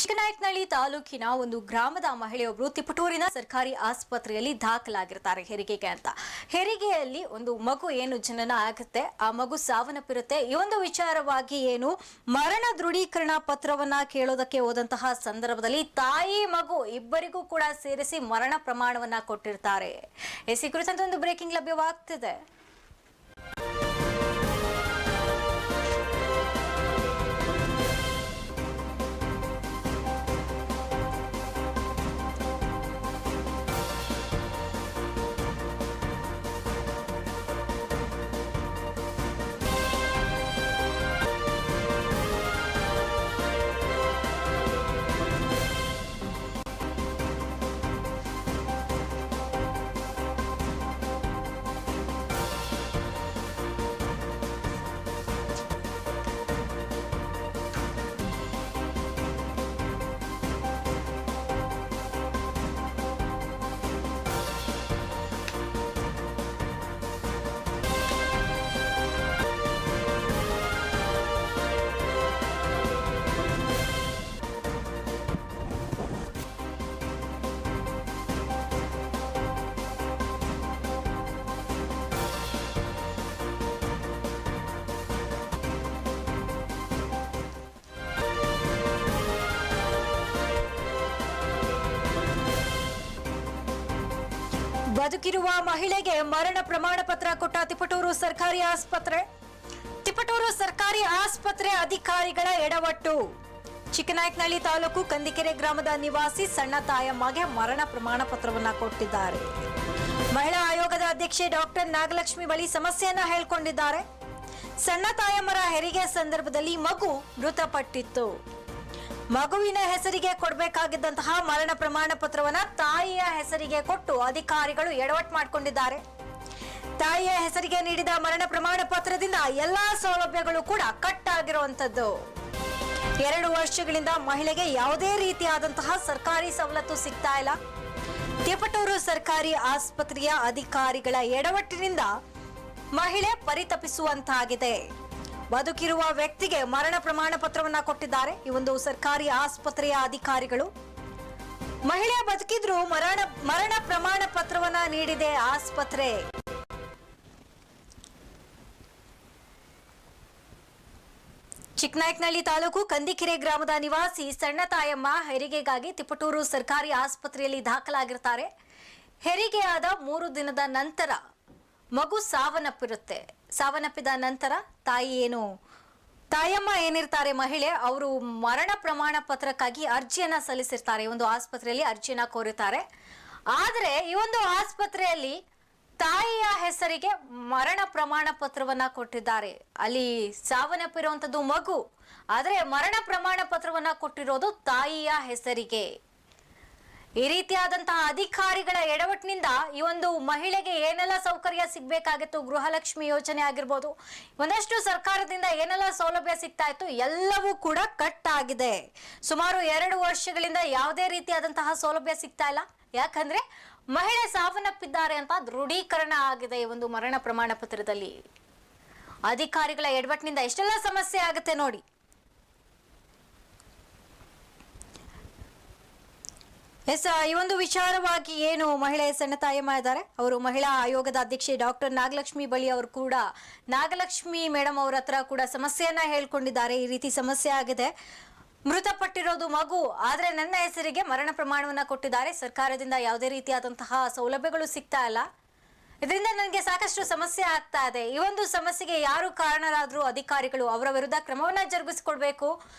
ಚಿಕ್ಕನಾಯಕನಹಳ್ಳಿ ತಾಲೂಕಿನ ಒಂದು ಗ್ರಾಮದ ಮಹಿಳೆಯೊಬ್ಬರು ತಿಪಟೂರಿನ ಸರ್ಕಾರಿ ಆಸ್ಪತ್ರೆಯಲ್ಲಿ ದಾಖಲಾಗಿರ್ತಾರೆ ಹೆರಿಗೆಗೆ ಅಂತ. ಹೆರಿಗೆಯಲ್ಲಿ ಒಂದು ಮಗು ಏನು ಜನನ ಆಗುತ್ತೆ, ಆ ಮಗು ಸಾವನ್ನಪ್ಪಿರುತ್ತೆ. ಈ ಒಂದು ವಿಚಾರವಾಗಿ ಏನು ಮರಣ ದೃಢೀಕರಣ ಪತ್ರವನ್ನ ಕೇಳೋದಕ್ಕೆ ಹೋದಂತಹ ಸಂದರ್ಭದಲ್ಲಿ ತಾಯಿ ಮಗು ಇಬ್ಬರಿಗೂ ಕೂಡ ಸೇರಿಸಿ ಮರಣ ಪ್ರಮಾಣವನ್ನ ಕೊಟ್ಟಿರ್ತಾರೆ. ಈ ಕುರಿತಂತೆ ಒಂದು ಬ್ರೇಕಿಂಗ್ ಲಭ್ಯವಾಗ್ತಿದೆ. ಬದುಕಿರುವ ಮಹಿಳೆಗೆ ಮರಣ ಪ್ರಮಾಣ ಪತ್ರ ಕೊಟ್ಟ ತಿಪಟೂರು ಸರ್ಕಾರಿ ಆಸ್ಪತ್ರೆ. ತಿಪಟೂರು ಸರ್ಕಾರಿ ಆಸ್ಪತ್ರೆ ಅಧಿಕಾರಿಗಳ ಎಡವಟ್ಟು. ಚಿಕ್ಕನಾಯಕನಹಳ್ಳಿ ತಾಲೂಕು ಕಂದಿಕೆರೆ ಗ್ರಾಮದ ನಿವಾಸಿ ಸಣ್ಣ ತಾಯಮ್ಮಗೆ ಮರಣ ಪ್ರಮಾಣ ಪತ್ರವನ್ನ ಕೊಟ್ಟಿದ್ದಾರೆ. ಮಹಿಳಾ ಆಯೋಗದ ಅಧ್ಯಕ್ಷೆ ಡಾಕ್ಟರ್ ನಾಗಲಕ್ಷ್ಮಿ ಬಳಿ ಸಮಸ್ಯೆಯನ್ನ ಹೇಳ್ಕೊಂಡಿದ್ದಾರೆ. ಸಣ್ಣ ತಾಯಮ್ಮರ ಹೆರಿಗೆ ಸಂದರ್ಭದಲ್ಲಿ ಮಗು ಮೃತಪಟ್ಟಿತ್ತು. ಮಗುವಿನ ಹೆಸರಿಗೆ ಕೊಡಬೇಕಾಗಿದ್ದಂತಹ ಮರಣ ಪ್ರಮಾಣ ಪತ್ರವನ್ನ ತಾಯಿಯ ಹೆಸರಿಗೆ ಕೊಟ್ಟು ಅಧಿಕಾರಿಗಳು ಎಡವಟ್ಟು ಮಾಡಿಕೊಂಡಿದ್ದಾರೆ. ತಾಯಿಯ ಹೆಸರಿಗೆ ನೀಡಿದ ಮರಣ ಪ್ರಮಾಣ ಪತ್ರದಿಂದ ಎಲ್ಲಾ ಸೌಲಭ್ಯಗಳು ಕೂಡ ಕಟ್ ಆಗಿರುವಂತದ್ದು. 2 ವರ್ಷಗಳಿಂದ ಮಹಿಳೆಗೆ ಯಾವುದೇ ರೀತಿಯಾದಂತಹ ಸರ್ಕಾರಿ ಸವಲತ್ತು ಸಿಗ್ತಾ ಇಲ್ಲ. ತಿಪಟೂರು ಸರ್ಕಾರಿ ಆಸ್ಪತ್ರೆಯ ಅಧಿಕಾರಿಗಳ ಎಡವಟ್ಟಿನಿಂದ ಮಹಿಳೆ ಪರಿತಪಿಸುವಂತಾಗಿದೆ. ಬದುಕಿರುವ ವ್ಯಕ್ತಿಗೆ ಮರಣ ಪ್ರಮಾಣ ಪತ್ರವನ್ನ ಕೊಟ್ಟಿದ್ದಾರೆ ಈ ಒಂದು ಸರ್ಕಾರಿ ಆಸ್ಪತ್ರೆಯ ಅಧಿಕಾರಿಗಳು. ಮಹಿಳೆ ಬದುಕಿದ್ರು ಮರಣ ಪ್ರಮಾಣ ಪತ್ರವನ್ನ ನೀಡಿದೆ ಆಸ್ಪತ್ರೆ. ಚಿಕ್ಕನಾಯಕನಹಳ್ಳಿ ತಾಲೂಕು ಕಂದಿಕೆರೆ ಗ್ರಾಮದ ನಿವಾಸಿ ಸಣ್ಣ ತಾಯಮ್ಮ ಹೆರಿಗೆಗಾಗಿ ತಿಪಟೂರು ಸರ್ಕಾರಿ ಆಸ್ಪತ್ರೆಯಲ್ಲಿ ದಾಖಲಾಗಿರ್ತಾರೆ. ಹೆರಿಗೆಯಾದ 3 ದಿನದ ನಂತರ ಮಗು ಸಾವನ್ನಪ್ಪಿರುತ್ತೆ. ಸಾವನ್ನಪ್ಪಿದ ನಂತರ ತಾಯಮ್ಮ ಏನಿರ್ತಾರೆ ಮಹಿಳೆ, ಅವರು ಮರಣ ಪ್ರಮಾಣ ಪತ್ರಕ್ಕಾಗಿ ಅರ್ಜಿಯನ್ನ ಸಲ್ಲಿಸಿರ್ತಾರೆ. ಒಂದು ಆಸ್ಪತ್ರೆಯಲ್ಲಿ ಅರ್ಜಿಯನ್ನ ಕೋರುತ್ತಾರೆ. ಆದರೆ ಈ ಒಂದು ಆಸ್ಪತ್ರೆಯಲ್ಲಿ ತಾಯಿಯ ಹೆಸರಿಗೆ ಮರಣ ಪ್ರಮಾಣ ಪತ್ರವನ್ನ ಕೊಟ್ಟಿದ್ದಾರೆ. ಅಲ್ಲಿ ಸಾವನ್ನಪ್ಪಿರುವಂತದ್ದು ಮಗು, ಆದರೆ ಮರಣ ಪ್ರಮಾಣ ಪತ್ರವನ್ನ ಕೊಟ್ಟಿರೋದು ತಾಯಿಯ ಹೆಸರಿಗೆ. ಈ ರೀತಿಯಾದಂತಹ ಅಧಿಕಾರಿಗಳ ಎಡವಟ್ಟಿನಿಂದ ಈ ಒಂದು ಮಹಿಳೆಗೆ ಏನೆಲ್ಲ ಸೌಕರ್ಯ ಸಿಗ್ಬೇಕಾಗಿತ್ತು, ಗೃಹಲಕ್ಷ್ಮಿ ಯೋಜನೆ ಆಗಿರ್ಬೋದು, ಒಂದಷ್ಟು ಸರ್ಕಾರದಿಂದ ಏನೆಲ್ಲ ಸೌಲಭ್ಯ ಸಿಗ್ತಾ ಇತ್ತು, ಎಲ್ಲವೂ ಕೂಡ ಕಟ್ ಆಗಿದೆ. ಸುಮಾರು 2 ವರ್ಷಗಳಿಂದ ಯಾವುದೇ ರೀತಿಯಾದಂತಹ ಸೌಲಭ್ಯ ಸಿಗ್ತಾ ಇಲ್ಲ. ಯಾಕಂದ್ರೆ ಮಹಿಳೆ ಸಾವನ್ನಪ್ಪಿದ್ದಾರೆ ಅಂತ ದೃಢೀಕರಣ ಆಗಿದೆ ಈ ಒಂದು ಮರಣ ಪ್ರಮಾಣ ಪತ್ರದಲ್ಲಿ. ಅಧಿಕಾರಿಗಳ ಎಡವಟ್ಟಿನಿಂದ ಎಷ್ಟೆಲ್ಲ ಸಮಸ್ಯೆ ಆಗುತ್ತೆ ನೋಡಿ. ಈ ಒಂದು ವಿಚಾರವಾಗಿ ಏನು ಮಹಿಳೆ ಸಣ್ಣ ತಾಯಮ್ಮ ಇದ್ದಾರೆ, ಅವರು ಮಹಿಳಾ ಆಯೋಗದ ಅಧ್ಯಕ್ಷೆ ಡಾಕ್ಟರ್ ನಾಗಲಕ್ಷ್ಮಿ ಬಳಿ ಅವರು ಕೂಡ ನಾಗಲಕ್ಷ್ಮಿ ಮೇಡಮ್ ಅವರ ಹತ್ರ ಕೂಡ ಸಮಸ್ಯೆಯನ್ನ ಹೇಳ್ಕೊಂಡಿದ್ದಾರೆ. ಈ ರೀತಿ ಸಮಸ್ಯೆ ಆಗಿದೆ, ಮೃತಪಟ್ಟಿರೋದು ಮಗು, ಆದ್ರೆ ನನ್ನ ಹೆಸರಿಗೆ ಮರಣ ಪ್ರಮಾಣವನ್ನ ಕೊಟ್ಟಿದ್ದಾರೆ. ಸರ್ಕಾರದಿಂದ ಯಾವುದೇ ರೀತಿಯಾದಂತಹ ಸೌಲಭ್ಯಗಳು ಸಿಗ್ತಾ ಇಲ್ಲ. ಇದರಿಂದ ನನಗೆ ಸಾಕಷ್ಟು ಸಮಸ್ಯೆ ಆಗ್ತಾ ಇದೆ. ಈ ಒಂದು ಸಮಸ್ಯೆಗೆ ಯಾರು ಕಾರಣರಾದ್ರೂ ಅಧಿಕಾರಿಗಳು ಅವರ ವಿರುದ್ಧ ಕ್ರಮವನ್ನ ಜರುಗಿಸಿಕೊಡ್ಬೇಕು,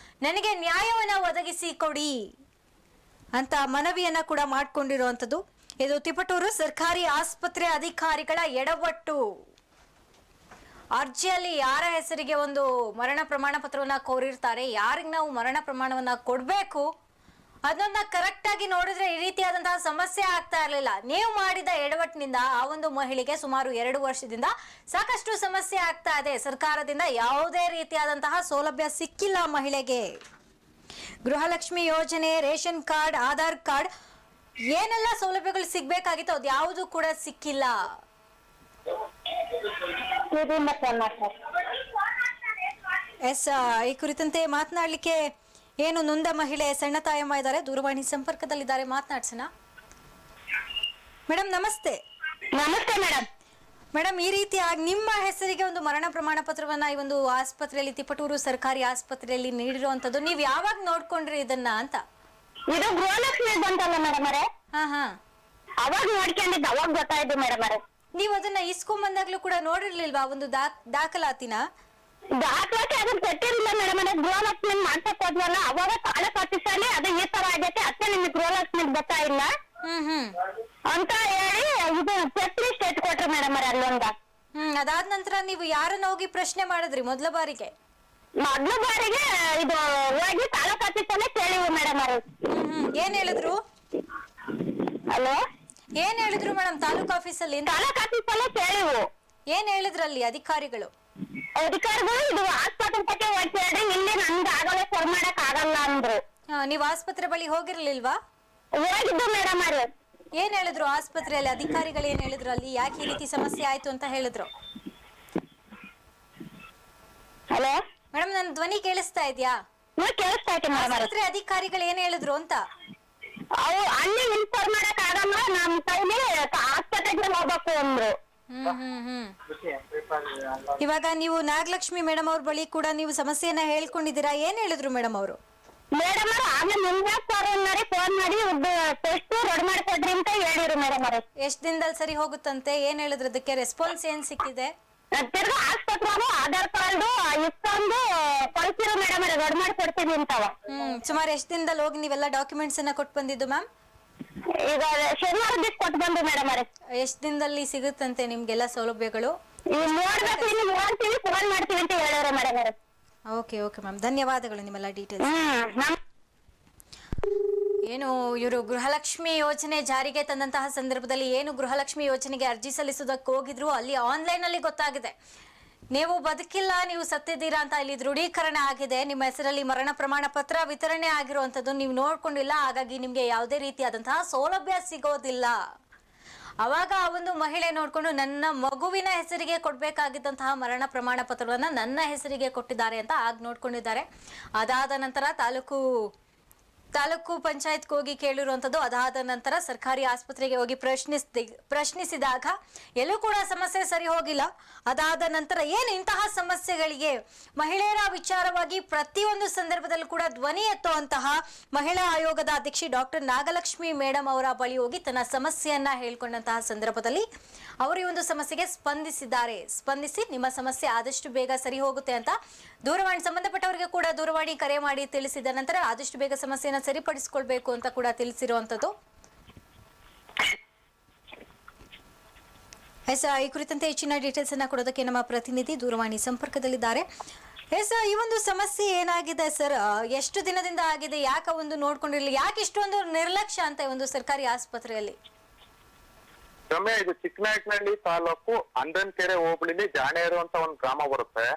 ನನಗೆ ನ್ಯಾಯವನ್ನ ಒದಗಿಸಿ ಕೊಡಿ ಅಂತ ಮನವಿಯನ್ನ ಕೂಡ ಮಾಡ್ಕೊಂಡಿರುವಂತದ್ದು. ಇದು ತಿಪಟೂರು ಸರ್ಕಾರಿ ಆಸ್ಪತ್ರೆ ಅಧಿಕಾರಿಗಳ ಎಡವಟ್ಟು. ಅರ್ಜಿಯಲ್ಲಿ ಯಾರ ಹೆಸರಿಗೆ ಒಂದು ಮರಣ ಪ್ರಮಾಣ ಪತ್ರವನ್ನ ಕೋರಿರ್ತಾರೆ, ಯಾರಿಗೆ ನಾವು ಮರಣ ಪ್ರಮಾಣವನ್ನ ಕೊಡ್ಬೇಕು ಅದನ್ನ ಕರೆಕ್ಟ್ ಆಗಿ ನೋಡಿದ್ರೆ ಈ ರೀತಿಯಾದಂತಹ ಸಮಸ್ಯೆ ಆಗ್ತಾ ಇರಲಿಲ್ಲ. ನೀವು ಮಾಡಿದ ಎಡವಟ್ಟಿನಿಂದ ಆ ಒಂದು ಮಹಿಳೆಗೆ ಸುಮಾರು 2 ವರ್ಷದಿಂದ ಸಾಕಷ್ಟು ಸಮಸ್ಯೆ ಆಗ್ತಾ ಇದೆ. ಸರ್ಕಾರದಿಂದ ಯಾವುದೇ ರೀತಿಯಾದಂತಹ ಸೌಲಭ್ಯ ಸಿಕ್ಕಿಲ್ಲ ಮಹಿಳೆಗೆ. ಗೃಹಲಕ್ಷ್ಮಿ ಯೋಜನೆ, ರೇಷನ್ ಕಾರ್ಡ್, ಆಧಾರ್ ಕಾರ್ಡ್, ಏನೆಲ್ಲ ಸೌಲಭ್ಯಗಳು ಸಿಗ್ಬೇಕಾಗಿತ್ತು ಅದು ಯಾವುದು ಕೂಡ ಸಿಕ್ಕಿಲ್ಲ. ಈ ಕುರಿತಂತೆ ಮಾತನಾಡಲಿಕ್ಕೆ ಏನು ನೊಂದ ಮಹಿಳೆ ಸಣ್ಣ ತಾಯಮ್ಮ ಇದ್ದಾರೆ, ದೂರವಾಣಿ ಸಂಪರ್ಕದಲ್ಲಿದ್ದಾರೆ, ಮಾತನಾಡ್ಸೋಣ. ಮೇಡಮ್ ನಮಸ್ತೆ. ನಮಸ್ತೆ ಮೇಡಮ್. ಮೇಡಮ್, ಈ ರೀತಿಯಾಗಿ ನಿಮ್ಮ ಹೆಸರಿಗೆ ಒಂದು ಮರಣ ಪ್ರಮಾಣ ಪತ್ರವನ್ನ ಈ ಒಂದು ಆಸ್ಪತ್ರೆಯಲ್ಲಿ, ತಿಪಟೂರು ಸರ್ಕಾರಿ ಆಸ್ಪತ್ರೆಯಲ್ಲಿ ನೀಡಿರುವಂತದ್ದು, ನೀವ್ ಯಾವಾಗ ನೋಡ್ಕೊಂಡ್ರಿ ಇದನ್ನ ಅಂತ? ಇದು ಗೃಹಲಕ್ಷ್ಮಿ ಬಂತಲ್ಲ ಮೇಡಮ್ ಅವರೇ, ಹಾ ಅವಾಗ ನೋಡ್ಕೊಂಡಿದ್ದು, ಅವಾಗ ಗೊತ್ತಾಯ್ತು ಮೇಡಮ್ ಅವರೇ. ನೀವ್ ಅದನ್ನ ಇಸ್ಕೊಂಡ್ ಬಂದಾಗ್ಲೂ ಕೂಡ ನೋಡಿರ್ಲಿಲ್ವಾ ಒಂದು ದಾಖಲಾತಿನ? ದಾಖಲಾತಿ ಅದನ್ನ ಕೊಟ್ಟಿರ್ಲಿಲ್ಲ ಮೇಡಮ್ ಅವರೇ. ಗೃಹಲಕ್ಷ್ಮಿ ಮಾಡ್ಸಕ್ ಹೋದ್ವಲ್ಲ, ಅವಾಗ ತಾಲೂಕ್ ಆಫೀಸಲ್ಲಿ ಅದು ಈ ತರ ಆಗೈತೆ, ಅದಕ್ಕೆ ನಿಮ್ಗೆ ಗೃಹಲಕ್ಷ್ಮಿ ಗೊತ್ತಾ ಇಲ್ಲ ಅಂತ ಹೇಳಿ ಇದು ಚೆಕ್ ಲಿಸ್ಟ್ ಎತ್ಕೊಟ್ರು ಮೇಡಮ್ ಅವರೇ ಅಲ್ಲೊಂದ. ಅದಾದ ನಂತರ ನೀವು ಯಾರನ್ನ ಹೋಗಿ ಪ್ರಶ್ನೆ ಮಾಡಿದ್ರಿ ಮೊದಲ ಬಾರಿಗೆ? ಇದು ಹೋಗಿ ತಾಲೂಕ್ ಆಫೀಸಲ್ಲೇ ಕೇಳಿವು ಮೇಡಮ್ ಅವರು. ಏನ್ ಹೇಳಿದ್ರು? ಹಲೋ, ಏನ್ ಹೇಳಿದ್ರು ಮೇಡಮ್ ತಾಲೂಕ್ ಆಫೀಸಲ್ಲಿ? ತಾಲೂಕ್ ಆಫೀಸಲ್ಲೇ ಕೇಳಿವು. ಏನ್ ಹೇಳಿದ್ರಲ್ಲಿ ಅಧಿಕಾರಿಗಳು? ಇದು ಆಸ್ಪತ್ರೆ ಬಗ್ಗೆ ಹೋಗ್ತೇಳಿ, ಇಲ್ಲಿ ನಮ್ದು ಆಗಲ್ಲ, ಸರ್ ಮಾಡಕ್ ಆಗಲ್ಲ ಅಂದ್ರು. ನೀವ್ ಆಸ್ಪತ್ರೆ ಬಳಿ ಹೋಗಿರ್ಲಿಲ್ವಾ? ಹೋಗಿದ್ದು ಮೇಡಮ್ ಅವರು. ಏನ್ ಹೇಳಿದ್ರು ಆಸ್ಪತ್ರೆಯಲ್ಲಿ ಅಧಿಕಾರಿಗಳು? ಏನ್ ಹೇಳಿದ್ರು ಅಲ್ಲಿ? ಯಾಕೆ ಈ ರೀತಿ ಸಮಸ್ಯೆ ಆಯ್ತು ಅಂತ ಹೇಳಿದ್ರು? ಹಲೋ ಮೇಡಮ್, ನನ್ನ ಧ್ವನಿ ಕೇಳಿಸ್ತಾ ಇದ್ಯಾ? ಕೇಳಿಸ್ತಾ ಐತೆ ಮೇಡಮ್. ಆಸ್ಪತ್ರೆ ಅಧಿಕಾರಿಗಳು ಏನ್ ಹೇಳಿದ್ರು ಅಂತ? ಅವು ಅಲ್ಲಿ ಇನ್ಫಾರ್ಮ್ ಮಾಡಕ್ ಆಗಲ್ಲ, ನಮ್ ಕೈಲಿ ಆಸ್ಪತ್ರೆಗೆ ಹೋಗ್ಬೇಕು ಅಂದ್ರು. ಇವಾಗ ನೀವು ನಾಗಲಕ್ಷ್ಮಿ ಮೇಡಮ್ ಅವ್ರ ಬಳಿ ಕೂಡ ನೀವು ಸಮಸ್ಯೆಯನ್ನ ಹೇಳ್ಕೊಂಡಿದ್ದೀರಾ, ಏನ್ ಹೇಳಿದ್ರು ಮೇಡಮ್ ಅವರು? ಮೇಡಮ್ ಅವರು ಆಮೇಲೆ ಮುಂಜಾನೆ ಫೋನ್ ಮಾಡಿ ಟೆಸ್ಟ್ ರೆಡಿ ಮಾಡ್ಕೊಡ್ರಿ ಅಂತ ಹೇಳಿದ್ರು ಮೇಡಮ್ ಅವರು. ಎಷ್ಟ್ ದಿನದಲ್ಲಿ ಸರಿ ಹೋಗುತ್ತಂತೆ? ಏನ್ ಹೇಳಿದ್ರು? ಅದಕ್ಕೆ ರೆಸ್ಪಾನ್ಸ್ ಏನ್ ಸಿಕ್ಕಿದೆ? ತಿರ್ಗಾ ಆಸ್ಪತ್ರೆ ಆಧಾರ್ ಕಾರ್ಡ್ ಇಸ್ಕೊಂಡು ಕಳ್ಸಿರು ಮೇಡಮ್ ಅವ್ರೆ, ರೆಡಿ ಮಾಡ್ಕೊಡ್ತೀವಿ ಅಂತವ. ಸುಮಾರು ಎಷ್ಟ್ ದಿನದಲ್ಲಿ ಹೋಗಿ ನೀವೆಲ್ಲ ಡಾಕ್ಯುಮೆಂಟ್ಸ್ ಅನ್ನ ಕೊಟ್ಟು ಬಂದಿದ್ದು ಮ್ಯಾಮ್? ಈಗ ಶನಿವಾರ ದಿವಸ ಕೊಟ್ಟು ಬಂದು ಮೇಡಮ್ ಅವ್ರೆ. ಎಷ್ಟ್ ದಿನದಲ್ಲಿ ಸಿಗುತ್ತಂತೆ ನಿಮ್ಗೆಲ್ಲ ಸೌಲಭ್ಯಗಳು? ನೋಡ್ಬೇಕು, ಇನ್ನು ನೋಡ್ತೀವಿ, ಫೋನ್ ಮಾಡ್ತೀವಿ ಅಂತ ಹೇಳಿದ್ರು ಮೇಡಮ್ ಅವ್ರೆ. ಓಕೆ ಮ್ಯಾಮ್, ಧನ್ಯವಾದಗಳು ನಿಮ್ಮೆಲ್ಲ ಡೀಟೇಲ್ಸ್. ಏನು ಇವರು ಗೃಹಲಕ್ಷ್ಮಿ ಯೋಜನೆ ಜಾರಿಗೆ ತಂದಂತಹ ಸಂದರ್ಭದಲ್ಲಿ ಏನು ಗೃಹಲಕ್ಷ್ಮಿ ಯೋಜನೆಗೆ ಅರ್ಜಿ ಸಲ್ಲಿಸೋದಕ್ಕೆ ಹೋಗಿದ್ರು, ಅಲ್ಲಿ ಆನ್ಲೈನ್ ಅಲ್ಲಿ ಗೊತ್ತಾಗಿದೆ ನೀವು ಬದುಕಿಲ್ಲ, ನೀವು ಸತ್ತಿದ್ದೀರಾ ಅಂತ ಇಲ್ಲಿ ದೃಢೀಕರಣ ಆಗಿದೆ. ನಿಮ್ಮ ಹೆಸರಲ್ಲಿ ಮರಣ ಪ್ರಮಾಣ ಪತ್ರ ವಿತರಣೆ ಆಗಿರುವಂತದ್ದು ನೀವು ನೋಡ್ಕೊಂಡಿಲ್ಲ, ಹಾಗಾಗಿ ನಿಮ್ಗೆ ಯಾವುದೇ ರೀತಿಯಾದಂತಹ ಸೌಲಭ್ಯ ಸಿಗೋದಿಲ್ಲ. ಅವಾಗ ಆ ಒಂದು ಮಹಿಳೆ ನೋಡ್ಕೊಂಡು ನನ್ನ ಮಗುವಿನ ಹೆಸರಿಗೆ ಕೊಡ್ಬೇಕಾಗಿದ್ದಂತಹ ಮರಣ ಪ್ರಮಾಣ ಪತ್ರವನ್ನ ನನ್ನ ಹೆಸರಿಗೆ ಕೊಟ್ಟಿದ್ದಾರೆ ಅಂತ ಆಗ ನೋಡ್ಕೊಂಡಿದ್ದಾರೆ. ಅದಾದ ನಂತರ ತಾಲೂಕು ಪಂಚಾಯತ್ಗೆ ಹೋಗಿ ಕೇಳಿರುವಂಥದ್ದು. ಅದಾದ ನಂತರ ಸರ್ಕಾರಿ ಆಸ್ಪತ್ರೆಗೆ ಹೋಗಿ ಪ್ರಶ್ನಿಸಿದಾಗ ಎಲ್ಲೂ ಕೂಡ ಸಮಸ್ಯೆ ಸರಿ ಹೋಗಿಲ್ಲ. ಅದಾದ ನಂತರ ಏನು ಇಂತಹ ಸಮಸ್ಯೆಗಳಿಗೆ ಮಹಿಳೆಯರ ವಿಚಾರವಾಗಿ ಪ್ರತಿಯೊಂದು ಸಂದರ್ಭದಲ್ಲೂ ಕೂಡ ಧ್ವನಿ ಎತ್ತುವಂತಹ ಮಹಿಳಾ ಆಯೋಗದ ಅಧ್ಯಕ್ಷೆ ಡಾಕ್ಟರ್ ನಾಗಲಕ್ಷ್ಮಿ ಮೇಡಮ್ ಅವರ ಬಳಿ ಹೋಗಿ ತನ್ನ ಸಮಸ್ಯೆಯನ್ನ ಹೇಳ್ಕೊಂಡಂತಹ ಸಂದರ್ಭದಲ್ಲಿ ಅವರು ಈ ಒಂದು ಸಮಸ್ಯೆಗೆ ಸ್ಪಂದಿಸಿ ನಿಮ್ಮ ಸಮಸ್ಯೆ ಆದಷ್ಟು ಬೇಗ ಸರಿ ಹೋಗುತ್ತೆ ಅಂತ ದೂರವಾಣಿ ಸಂಬಂಧಪಟ್ಟವರಿಗೆ ಕೂಡ ದೂರವಾಣಿ ಕರೆ ಮಾಡಿ ತಿಳಿಸಿದ ನಂತರ ಆದಷ್ಟು ಬೇಗ ಸಮಸ್ಯೆಯನ್ನು ಸರಿಪಡಿಸಿಕೊಳ್ಬೇಕು ಅಂತ ಕೂಡ ತಿಳಿಸಿರುವಂತದ್ದು. ಈ ಕುರಿತಂತೆ ಹೆಚ್ಚಿನ ಡೀಟೇಲ್ಸ್ ಅನ್ನ ಕೊಡೋದಕ್ಕೆ ನಮ್ಮ ಪ್ರತಿನಿಧಿ ದೂರವಾಣಿ ಸಂಪರ್ಕದಲ್ಲಿದ್ದಾರೆ. ಈ ಒಂದು ಸಮಸ್ಯೆ ಏನಾಗಿದೆ ಸರ್? ಎಷ್ಟು ದಿನದಿಂದ ಆಗಿದೆ? ಯಾಕೆ ಒಂದು ನೋಡ್ಕೊಂಡಿರ್ಲಿ, ಯಾಕೆ ಇಷ್ಟೊಂದು ನಿರ್ಲಕ್ಷ್ಯ ಅಂತ ಒಂದು ಸರ್ಕಾರಿ ಆಸ್ಪತ್ರೆಯಲ್ಲಿ? ರಮ್ಯ, ಇದು ಚಿಕ್ಕನಾಯಕನಹಳ್ಳಿ ತಾಲೂಕು ಅಂದನ್ಕೆರೆ ಹೋಬಳಿಲಿ ಜಾಣೇರು ಅಂತ ಒಂದು ಗ್ರಾಮ ಬರುತ್ತೆ.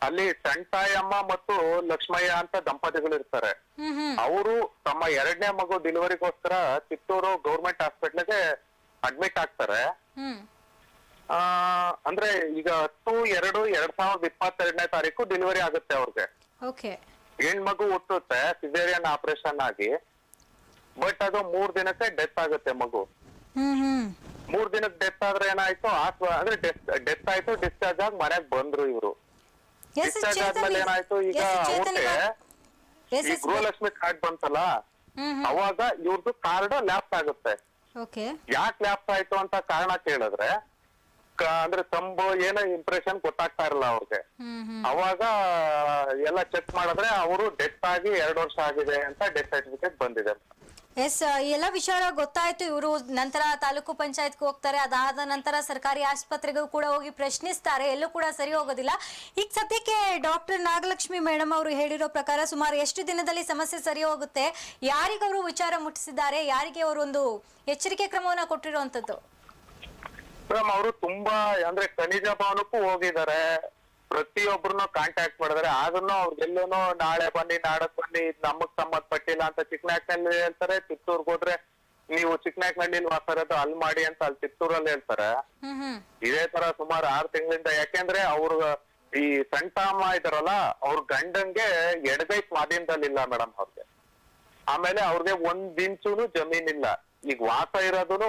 ಅಲ್ಲಿ ಸಣ್ತಾಯಮ್ಮ ಮತ್ತು ಲಕ್ಷ್ಮಯ್ಯ ಅಂತ ದಂಪತಿಗಳು ಇರ್ತಾರೆ. ಅವರು ತಮ್ಮ 2ನೇ ಮಗು ಡೆಲಿವರಿಗೋಸ್ಕರ ಚಿತ್ತೂರು ಗೌರ್ಮೆಂಟ್ ಹಾಸ್ಪಿಟ್ಲಿಗೆ ಅಡ್ಮಿಟ್ ಆಗ್ತಾರೆ. ಅಂದ್ರೆ ಈಗ 10/2/2022ನೇ ತಾರೀಕು ಡೆಲಿವರಿ ಆಗುತ್ತೆ ಅವ್ರಿಗೆ. ಹೆಣ್ಮಗು ಹುಟ್ಟುತ್ತೆ ಸಿಸೇರಿಯನ್ ಆಪರೇಷನ್ ಆಗಿ. ಬಟ್ ಅದು 3 ದಿನಕ್ಕೆ ಡೆತ್ ಆಗುತ್ತೆ ಮಗು. 3 ದಿನಕ್ಕೆ ಡೆತ್ ಆದ್ರೆ ಏನಾಯ್ತು, ಅಂದ್ರೆ ಡೆತ್ ಆಯ್ತು, ಡಿಸ್ಚಾರ್ಜ್ ಆಗಿ ಮನೆಗ್ ಬಂದ್ರು ಇವ್ರು. ಡಿಸ್ಚಾರ್ಜ್ ಆದ್ಮೇಲೆ ಏನಾಯ್ತು, ಈಗ ಅವ್ರಿಗೆ ಈ ಗೃಹಲಕ್ಷ್ಮಿ ಕಾರ್ಡ್ ಬಂತಲ್ಲ, ಅವಾಗ ಇವ್ರದ್ದು ಕಾರ್ಡ್ ಲ್ಯಾಪ್ಸ್ ಆಗುತ್ತೆ. ಯಾಕೆ ಲ್ಯಾಪ್ಸ್ ಆಯ್ತು ಅಂತ ಕಾರಣ ಕೇಳಿದ್ರೆ ಅಂದ್ರೆ ತಂಬು ಏನೋ ಇಂಪ್ರೆಷನ್ ಗೊತ್ತಾಗ್ತಾ ಇರಲ್ಲ ಅವ್ರಿಗೆ. ಅವಾಗ ಎಲ್ಲ ಚೆಕ್ ಮಾಡಿದ್ರೆ ಅವರು ಡೆತ್ ಆಗಿ 2 ವರ್ಷ ಆಗಿದೆ ಅಂತ ಡೆತ್ ಸರ್ಟಿಫಿಕೇಟ್ ಬಂದಿದೆ. ಎಲ್ಲ ವಿಚಾರ ಗೊತ್ತಾಯ್ತು. ಇವರು ನಂತರ ತಾಲೂಕು ಪಂಚಾಯತ್ಗೆ ಹೋಗ್ತಾರೆ. ಅದಾದ ನಂತರ ಸರ್ಕಾರಿ ಆಸ್ಪತ್ರೆಗೂ ಕೂಡ ಹೋಗಿ ಪ್ರಶ್ನಿಸ್ತಾರೆ, ಎಲ್ಲೂ ಕೂಡ ಸರಿ ಹೋಗೋದಿಲ್ಲ. ಈಗ ಸದ್ಯಕ್ಕೆ ಡಾಕ್ಟರ್ ನಾಗಲಕ್ಷ್ಮಿ ಮೇಡಮ್ ಅವರು ಹೇಳಿರೋ ಪ್ರಕಾರ ಸುಮಾರು ಎಷ್ಟು ದಿನದಲ್ಲಿ ಸಮಸ್ಯೆ ಸರಿ ಹೋಗುತ್ತೆ? ಯಾರಿಗೆ ಅವರು ವಿಚಾರ ಮುಟ್ಟಿಸಿದ್ದಾರೆ? ಯಾರಿಗೆ ಅವರು ಒಂದು ಎಚ್ಚರಿಕೆ ಕ್ರಮವನ್ನ ಕೊಟ್ಟಿರುವಂತದ್ದು? ಮೇಡಮ್, ಅವರು ತುಂಬಾ ಅಂದ್ರೆ ಖನಿಜ ಭವನಕ್ಕೂ ಹೋಗಿದ್ದಾರೆ, ಪ್ರತಿಯೊಬ್ಬರನ್ನು ಕಾಂಟ್ಯಾಕ್ಟ್ ಮಾಡಿದಾರೆ. ಆದ್ರೂ ಅವ್ರಿಗೆಲ್ಲೂನು ನಾಳೆ ಬನ್ನಿ ನಾಡಕ್ ಬನ್ನಿ, ನಮಗ್ ಸಂಬಂಧಪಟ್ಟಿಲ್ಲ ಅಂತ ಚಿಕ್ಕನಾಯಕನಹಳ್ಳಿ ಹೇಳ್ತಾರೆ. ಚಿತ್ತೂರ್ಗೆ ಹೋದ್ರೆ ನೀವು ಚಿಕ್ಕನಾಯಕನಹಳ್ಳಿ ವಾಸ ಇರೋದು ಅಲ್ಲಿ ಮಾಡಿ ಅಂತ ಅಲ್ಲಿ ಚಿತ್ತೂರಲ್ಲಿ ಹೇಳ್ತಾರೆ. ಇದೇ ತರ ಸುಮಾರು 6 ತಿಂಗಳಿಂದ. ಯಾಕೆಂದ್ರೆ ಅವ್ರು ಈ ಸಂತಾಮ ಇದಾರಲ್ಲ ಅವ್ರ ಗಂಡಂಗೆ ಎಡಗೈ ಸ್ವಾಧೀನದಲ್ಲಿಲ್ಲ ಮೇಡಮ್ ಅವ್ರಿಗೆ. ಆಮೇಲೆ ಅವ್ರಿಗೆ 1 ಇಂಚುನು ಜಮೀನ್ ಇಲ್ಲ. ಈಗ ವಾಸ ಇರೋದನು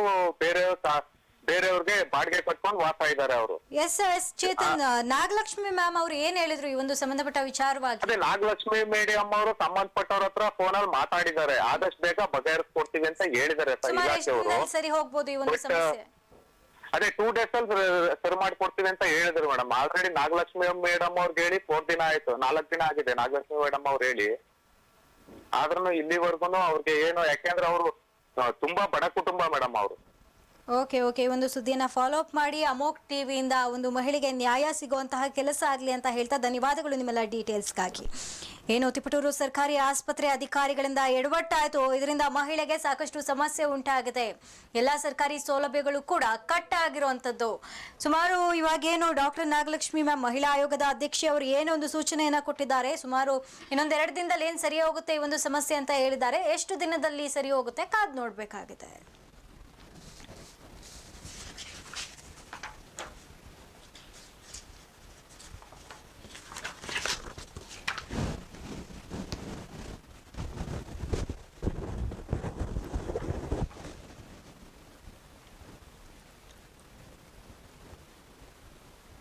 ಬೇರೆಯವ್ರಿಗೆ ಬಾಡಿಗೆ ಕಟ್ಕೊಂಡು ವಾಸ ಇದಾರೆ ಅವರು. ಎಸ್ ಚೇತನ್, ನಾಗಲಕ್ಷ್ಮಿ ಮ್ಯಾಮ್ ಅವ್ರು ಏನ್ ಹೇಳಿದ್ರು ಈ ಒಂದು ಸಂಬಂಧಪಟ್ಟ ವಿಚಾರವಾಗಿ? ಅದೇ ನಾಗಲಕ್ಷ್ಮಿ ಮೇಡಮ್ ಅವರು ಸಂಬಂಧಪಟ್ಟವ್ರ ಹತ್ರ ಫೋನಲ್ಲಿ ಮಾತಾಡಿದ್ದಾರೆ, ಆದಷ್ಟು ಬೇಗ ಬಗೆಹರಿಸ್ಕೊಡ್ತೀವಿ ಅಂತ ಹೇಳಿದ್ದಾರೆ ಇಲಾಖೆಯವರು. ಸರಿ ಹೋಗ್ಬೋದು ಈ ಒಂದು ಸಮಸ್ಯೆ. ಅದೇ 2 days ಅಲ್ಲಿ ಸರಿ ಮಾಡ್ಕೊಡ್ತೀವಿ ಅಂತ ಹೇಳಿದ್ರು ಮೇಡಮ್. ಆಲ್ರೆಡಿ ನಾಗಲಕ್ಷ್ಮಿ ಮೇಡಮ್ ಅವ್ರಿಗೆ ಹೇಳಿ 4 ದಿನ ಆಯ್ತು, 4 ದಿನ ಆಗಿದೆ ನಾಗಲಕ್ಷ್ಮಿ ಮೇಡಮ್ ಅವ್ರು ಹೇಳಿ. ಆದ್ರೂ ಇಲ್ಲಿವರೆಗೂ ಅವ್ರಿಗೆ ಏನು, ಯಾಕೆಂದ್ರೆ ಅವರು ತುಂಬಾ ಬಡ ಕುಟುಂಬ ಮೇಡಮ್ ಅವರು. ಓಕೆ ಓಕೆ, ಒಂದು ಸುದ್ದಿಯನ್ನ ಫಾಲೋ ಅಪ್ ಮಾಡಿ ಅಮೋಕ್ ಟಿವಿಯಿಂದ ಒಂದು ಮಹಿಳೆಗೆ ನ್ಯಾಯ ಸಿಗುವಂತಹ ಕೆಲಸ ಆಗಲಿ ಅಂತ ಹೇಳ್ತಾ ಧನ್ಯವಾದಗಳು ನಿಮ್ಮೆಲ್ಲ ಡೀಟೇಲ್ಸ್ಗಾಗಿ. ಏನು ತಿಪಟೂರು ಸರ್ಕಾರಿ ಆಸ್ಪತ್ರೆ ಅಧಿಕಾರಿಗಳಿಂದ ಎಡವಟ್ಟಾಯಿತು, ಇದರಿಂದ ಮಹಿಳೆಗೆ ಸಾಕಷ್ಟು ಸಮಸ್ಯೆ ಉಂಟಾಗಿದೆ. ಎಲ್ಲ ಸರ್ಕಾರಿ ಸೌಲಭ್ಯಗಳು ಕೂಡ ಕಟ್ ಆಗಿರುವಂಥದ್ದು. ಸುಮಾರು ಇವಾಗೇನು ಡಾಕ್ಟರ್ ನಾಗಲಕ್ಷ್ಮಿ ಮ್ಯಾಮ್ ಮಹಿಳಾ ಆಯೋಗದ ಅಧ್ಯಕ್ಷೆ ಅವರು ಏನೋ ಒಂದು ಸೂಚನೆಯನ್ನ ಕೊಟ್ಟಿದ್ದಾರೆ. ಸುಮಾರು ಇನ್ನೊಂದು 2 ದಿನದಲ್ಲಿ ಏನು ಸರಿ ಹೋಗುತ್ತೆ ಈ ಒಂದು ಸಮಸ್ಯೆ ಅಂತ ಹೇಳಿದ್ದಾರೆ. ಎಷ್ಟು ದಿನದಲ್ಲಿ ಸರಿ ಹೋಗುತ್ತೆ ಕಾದ್ ನೋಡ್ಬೇಕಾಗಿದೆ.